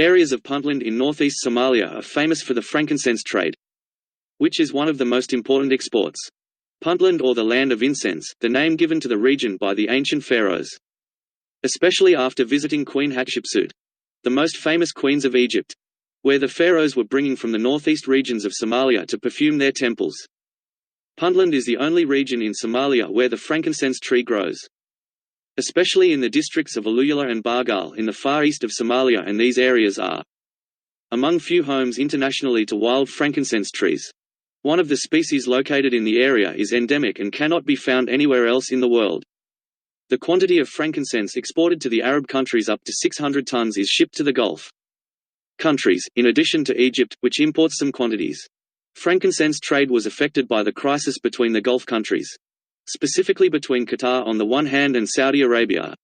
areas of Puntland in northeast Somalia are famous for the frankincense trade, which is one of the most important exports. Puntland, or the land of incense, the name given to the region by the ancient pharaohs, especially after visiting Queen Hatshepsut, the most famous queens of Egypt, where the pharaohs were bringing from the northeast regions of Somalia to perfume their temples. Puntland is the only region in Somalia where the frankincense tree grows, especially in the districts of Aluyala and Bargal in the far east of Somalia, and these areas are among few homes internationally to wild frankincense trees. One of the species located in the area is endemic and cannot be found anywhere else in the world. The quantity of frankincense exported to the Arab countries, up to 600 tons, is shipped to the Gulf countries, in addition to Egypt, which imports some quantities. Frankincense trade was affected by the crisis between the Gulf countries, specifically between Qatar on the one hand and Saudi Arabia,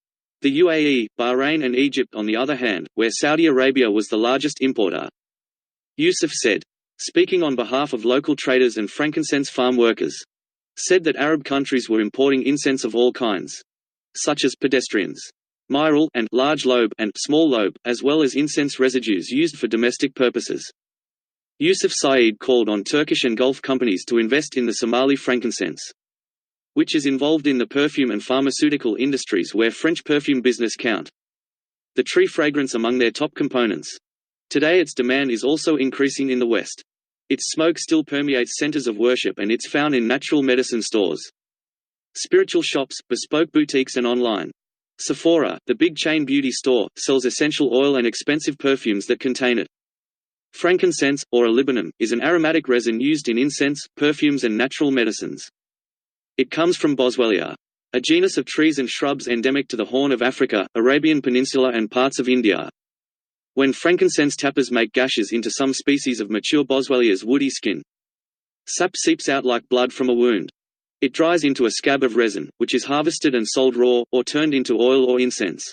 the UAE, Bahrain and Egypt on the other hand, where Saudi Arabia was the largest importer. Yusuf said, speaking on behalf of local traders and frankincense farm workers, said that Arab countries were importing incense of all kinds, such as pedestrians, myrrh and large lobe and small lobe, as well as incense residues used for domestic purposes. Yusuf Saeed called on Turkish and Gulf companies to invest in the Somali frankincense, which is involved in the perfume and pharmaceutical industries where French perfume business count the tree fragrance among their top components. Today its demand is also increasing in the West. Its smoke still permeates centers of worship, and it's found in natural medicine stores, spiritual shops, bespoke boutiques and online. Sephora, the big chain beauty store, sells essential oil and expensive perfumes that contain it. Frankincense, or olibanum, is an aromatic resin used in incense, perfumes and natural medicines. It comes from Boswellia, a genus of trees and shrubs endemic to the Horn of Africa, Arabian Peninsula and parts of India. When frankincense tappers make gashes into some species of mature Boswellia's woody skin, sap seeps out like blood from a wound. It dries into a scab of resin, which is harvested and sold raw, or turned into oil or incense.